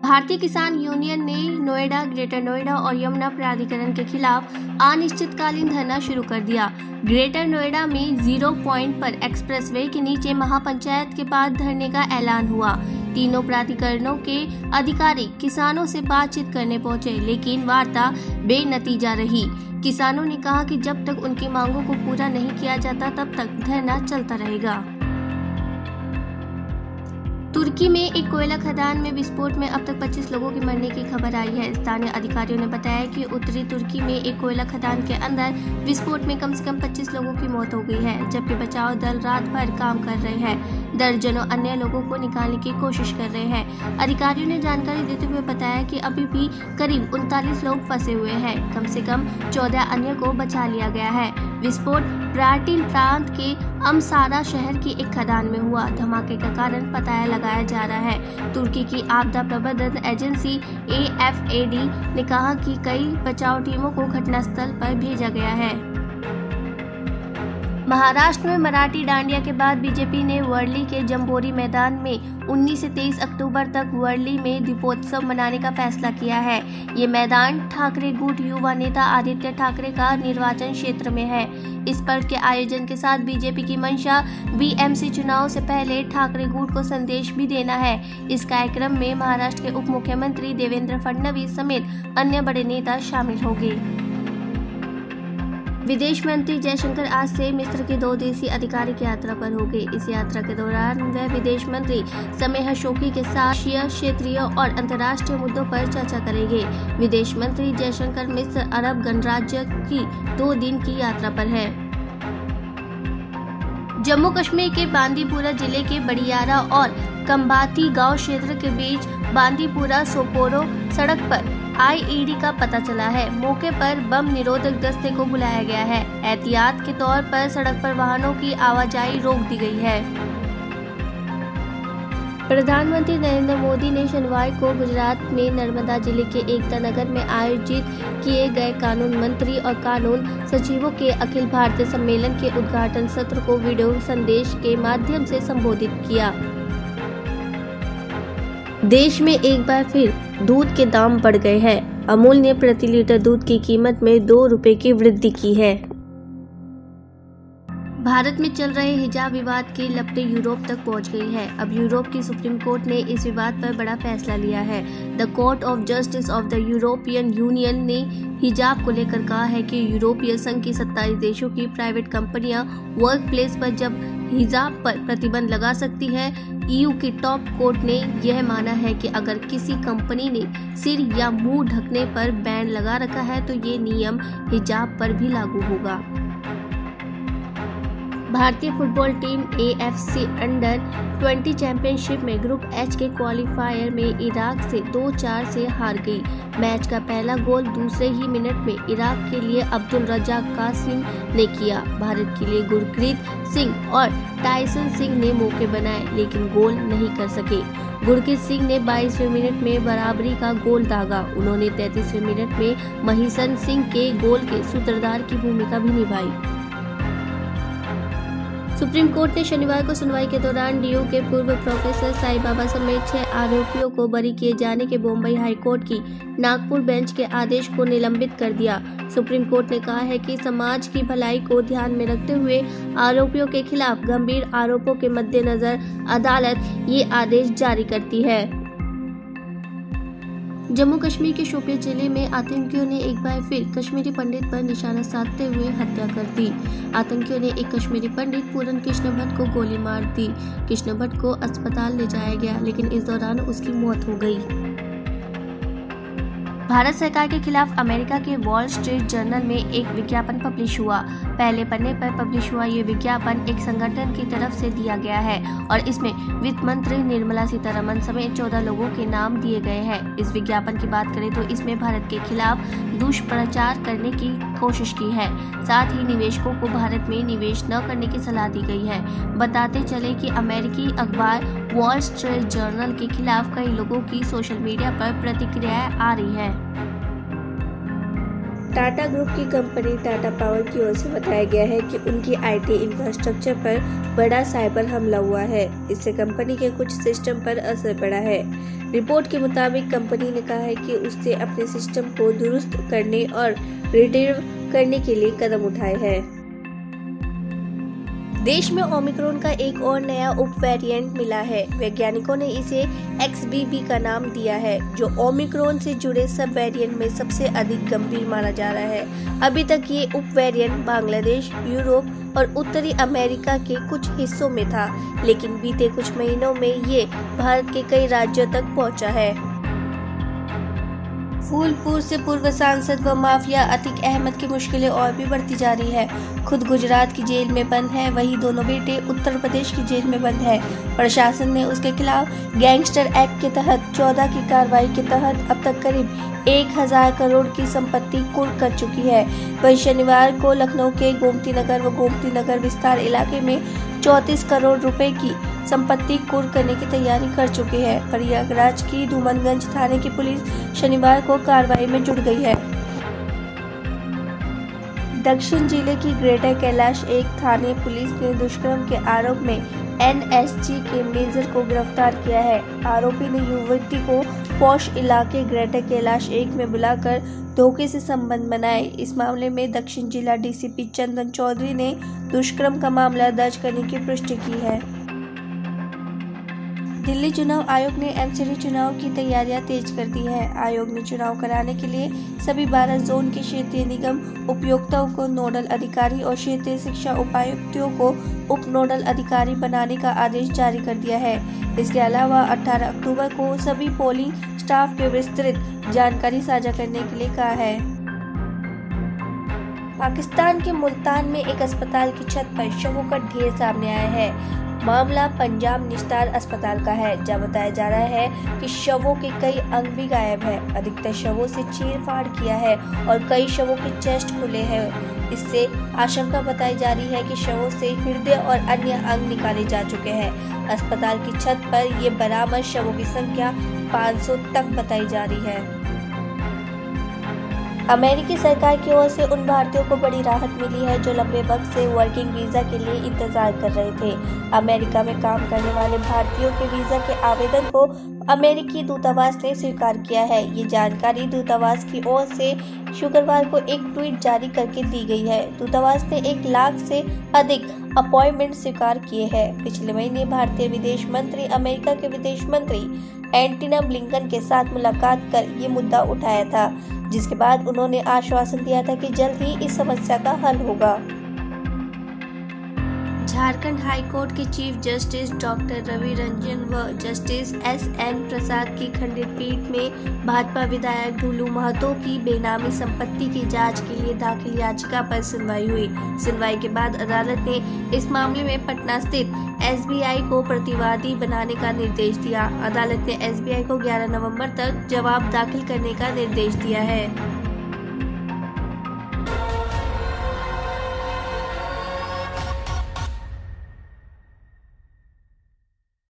भारतीय किसान यूनियन ने नोएडा, ग्रेटर नोएडा और यमुना प्राधिकरण के खिलाफ अनिश्चितकालीन धरना शुरू कर दिया। ग्रेटर नोएडा में 0 पॉइंट पर एक्सप्रेसवे के नीचे महापंचायत के बाद धरने का ऐलान हुआ। तीनों प्राधिकरणों के अधिकारी किसानों से बातचीत करने पहुंचे, लेकिन वार्ता बेनतीजा रही। किसानों ने कहा कि जब तक उनकी मांगों को पूरा नहीं किया जाता तब तक धरना चलता रहेगा। तुर्की में एक कोयला खदान में विस्फोट में अब तक 25 लोगों की मरने की खबर आई है। स्थानीय अधिकारियों ने बताया कि उत्तरी तुर्की में एक कोयला खदान के अंदर विस्फोट में कम से कम 25 लोगों की मौत हो गई है, जबकि बचाव दल रात भर काम कर रहे हैं। दर्जनों अन्य लोगों को निकालने की कोशिश कर रहे हैं। अधिकारियों ने जानकारी देते हुए बताया कि अभी भी करीब 39 लोग फंसे हुए हैं। कम से कम 14 अन्य को बचा लिया गया है। विस्फोट प्राटिन प्रांत के अमसारा शहर की एक खदान में हुआ। धमाके का कारण पता लगाया जा रहा है। तुर्की की आपदा प्रबंधन एजेंसी AFAD ने कहा कि कई बचाव टीमों को घटनास्थल पर भेजा गया है। महाराष्ट्र में मराठी डांडिया के बाद बीजेपी ने वर्ली के जंबोरी मैदान में 19 से 23 अक्टूबर तक वर्ली में दीपोत्सव मनाने का फैसला किया है। ये मैदान ठाकरे गुट युवा नेता आदित्य ठाकरे का निर्वाचन क्षेत्र में है। इस पर्व के आयोजन के साथ बीजेपी की मंशा BMC चुनाव से पहले ठाकरे गुट को संदेश भी देना है। इस कार्यक्रम में महाराष्ट्र के उप मुख्यमंत्री देवेंद्र फडणवीस समेत अन्य बड़े नेता शामिल होंगे। विदेश मंत्री जयशंकर आज से मिस्र के 2 दिवसीय आधिकारिक यात्रा पर होंगे। इस यात्रा के दौरान वह विदेश मंत्री समेह शोकी के साथ क्षेत्रीय और अंतर्राष्ट्रीय मुद्दों पर चर्चा करेंगे। विदेश मंत्री जयशंकर मिस्र अरब गणराज्य की 2 दिन की यात्रा पर है। जम्मू कश्मीर के बांदीपुरा जिले के बड़ियारा और कंबाती गांव क्षेत्र के बीच बांदीपुरा सोपोरो सड़क पर IED का पता चला है। मौके पर बम निरोधक दस्ते को बुलाया गया है। एहतियात के तौर पर सड़क पर वाहनों की आवाजाही रोक दी गई है। प्रधानमंत्री नरेंद्र मोदी ने शनिवार को गुजरात में नर्मदा जिले के एकता नगर में आयोजित किए गए कानून मंत्री और कानून सचिवों के अखिल भारतीय सम्मेलन के उद्घाटन सत्र को वीडियो संदेश के माध्यम से संबोधित किया। देश में एक बार फिर दूध के दाम बढ़ गए हैं। अमूल ने प्रति लीटर दूध की कीमत में 2 रुपए की वृद्धि की है। भारत में चल रहे हिजाब विवाद की लपटें यूरोप तक पहुंच गई है। अब यूरोप की सुप्रीम कोर्ट ने इस विवाद पर बड़ा फैसला लिया है। The court of justice of the European union ने हिजाब को लेकर कहा है कि यूरोपीय संघ की 27 देशों की प्राइवेट कंपनियां वर्क प्लेस पर जब हिजाब पर प्रतिबंध लगा सकती है। EU की टॉप कोर्ट ने यह माना है कि अगर किसी कंपनी ने सिर या मुंह ढकने पर बैन लगा रखा है तो ये नियम हिजाब पर भी लागू होगा। भारतीय football team AFC under 20 championship में ग्रुप H के क्वालिफायर में इराक से 2-4 से हार गई। मैच का पहला गोल दूसरे ही मिनट में इराक के लिए अब्दुल रज्जाक कासिम ने किया। भारत के लिए गुरप्रीत सिंह और टाइसन सिंह ने मौके बनाए, लेकिन गोल नहीं कर सके। गुरप्रीत सिंह ने 22वें मिनट में बराबरी का गोल दागा। उन्होंने 33वें मिनट में महीसन सिंह के गोल के सूत्रधार की भूमिका भी निभाई। सुप्रीम कोर्ट ने शनिवार को सुनवाई के दौरान DU के पूर्व प्रोफेसर साईं बाबा समेत 6 आरोपियों को बरी किए जाने के बॉम्बे हाईकोर्ट की नागपुर बेंच के आदेश को निलंबित कर दिया। सुप्रीम कोर्ट ने कहा है कि समाज की भलाई को ध्यान में रखते हुए आरोपियों के खिलाफ गंभीर आरोपों के मद्देनजर अदालत ये आदेश जारी करती है। जम्मू कश्मीर के शोपियां जिले में आतंकियों ने एक बार फिर कश्मीरी पंडित पर निशाना साधते हुए हत्या कर दी। आतंकियों ने एक कश्मीरी पंडित पूरन कृष्ण भट्ट को गोली मार दी। कृष्ण भट्ट को अस्पताल ले जाया गया, लेकिन इस दौरान उसकी मौत हो गई। भारत सरकार के खिलाफ अमेरिका के वॉल स्ट्रीट जर्नल में एक विज्ञापन पब्लिश हुआ। पहले पन्ने पर पब्लिश हुआ ये विज्ञापन एक संगठन की तरफ से दिया गया है और इसमें वित्त मंत्री निर्मला सीतारमण समेत 14 लोगों के नाम दिए गए हैं। इस विज्ञापन की बात करें तो इसमें भारत के खिलाफ दुष्प्रचार करने की कोशिश की है। साथ ही निवेशकों को भारत में निवेश न करने की सलाह दी गई है। बताते चले कि अमेरिकी अखबार वॉल स्ट्रीट जर्नल के खिलाफ कई लोगों की सोशल मीडिया पर प्रतिक्रियाएं आ रही है। टाटा ग्रुप की कंपनी टाटा पावर की ओर से बताया गया है कि उनकी आईटी इंफ्रास्ट्रक्चर पर बड़ा साइबर हमला हुआ है। इससे कंपनी के कुछ सिस्टम पर असर पड़ा है। रिपोर्ट के मुताबिक कंपनी ने कहा है कि उसने अपने सिस्टम को दुरुस्त करने और रिट्रीव करने के लिए कदम उठाए हैं। देश में ओमिक्रॉन का एक और नया उप वेरिएंट मिला है। वैज्ञानिकों ने इसे XBB का नाम दिया है, जो ओमिक्रॉन से जुड़े सब वेरिएंट में सबसे अधिक गंभीर माना जा रहा है। अभी तक ये उप वेरिएंट बांग्लादेश, यूरोप और उत्तरी अमेरिका के कुछ हिस्सों में था, लेकिन बीते कुछ महीनों में ये भारत के कई राज्यों तक पहुंचा है। फूलपुर से पूर्व सांसद व माफिया अतीक अहमद की मुश्किलें और भी बढ़ती जा रही है। खुद गुजरात की जेल में बंद है, वहीं दोनों बेटे उत्तर प्रदेश की जेल में बंद है। प्रशासन ने उसके खिलाफ गैंगस्टर एक्ट के तहत 14 की कार्रवाई के तहत अब तक करीब 1000 करोड़ की संपत्ति कुर्क कर चुकी है। वहीं शनिवार को लखनऊ के गोमती नगर व गोमती नगर विस्तार इलाके में 34 करोड़ रुपए की संपत्ति कुर्क करने की तैयारी कर चुकी है। प्रयागराज की धूमनगंज थाने की पुलिस शनिवार को कार्रवाई में जुट गई है। दक्षिण जिले की ग्रेटर कैलाश एक थाने पुलिस ने दुष्कर्म के आरोप में NSG के मेजर को गिरफ्तार किया है। आरोपी ने युवती को पौष इलाके ग्रेटर कैलाश एक में बुलाकर धोखे से संबंध बनाए। इस मामले में दक्षिण जिला DCP चंदन चौधरी ने दुष्कर्म का मामला दर्ज करने की पुष्टि की है। दिल्ली चुनाव आयोग ने MCD चुनाव की तैयारियां तेज कर दी है। आयोग ने चुनाव कराने के लिए सभी 12 जोन के क्षेत्रीय निगम उपायुक्तों को नोडल अधिकारी और क्षेत्रीय शिक्षा उपायुक्तों को उप नोडल अधिकारी बनाने का आदेश जारी कर दिया है। इसके अलावा 18 अक्टूबर को सभी पोलिंग स्टाफ के विस्तृत जानकारी साझा करने के लिए कहा है। पाकिस्तान के मुल्तान में एक अस्पताल की छत पर शवों का ढेर सामने आया है। मामला पंजाब निस्तार अस्पताल का है, जहां बताया जा रहा है कि शवों के कई अंग भी गायब है। अधिकतर शवों से चीर-फाड़ किया है और कई शवों के चेस्ट खुले हैं। इससे आशंका बताई जा रही है कि शवों से हृदय और अन्य अंग निकाले जा चुके हैं। अस्पताल की छत पर ये बरामद शवों की संख्या 500 तक बताई जा रही है। अमेरिकी सरकार की ओर से उन भारतीयों को बड़ी राहत मिली है जो लंबे वक्त से वर्किंग वीजा के लिए इंतजार कर रहे थे। अमेरिका में काम करने वाले भारतीयों के वीजा के आवेदन को अमेरिकी दूतावास ने स्वीकार किया है। ये जानकारी दूतावास की ओर से शुक्रवार को एक ट्वीट जारी करके दी गई है। दूतावास ने 1 लाख से अधिक अपॉइंटमेंट स्वीकार किए हैं। पिछले महीने भारतीय विदेश मंत्री अमेरिका के विदेश मंत्री एंटनी ब्लिंकन के साथ मुलाकात कर ये मुद्दा उठाया था, जिसके बाद उन्होंने आश्वासन दिया था कि जल्द ही इस समस्या का हल होगा। झारखंड हाई कोर्ट के chief justice doctor Ravi Ranjan व जस्टिस SN प्रसाद की खंडपीठ पीठ में भाजपा विधायक ढूलू महतो की बेनामी संपत्ति की जांच के लिए दाखिल याचिका पर सुनवाई हुई। सुनवाई के बाद अदालत ने इस मामले में पटना स्थित SBI को प्रतिवादी बनाने का निर्देश दिया। अदालत ने SBI को 11 नवंबर तक जवाब दाखिल करने का निर्देश दिया है।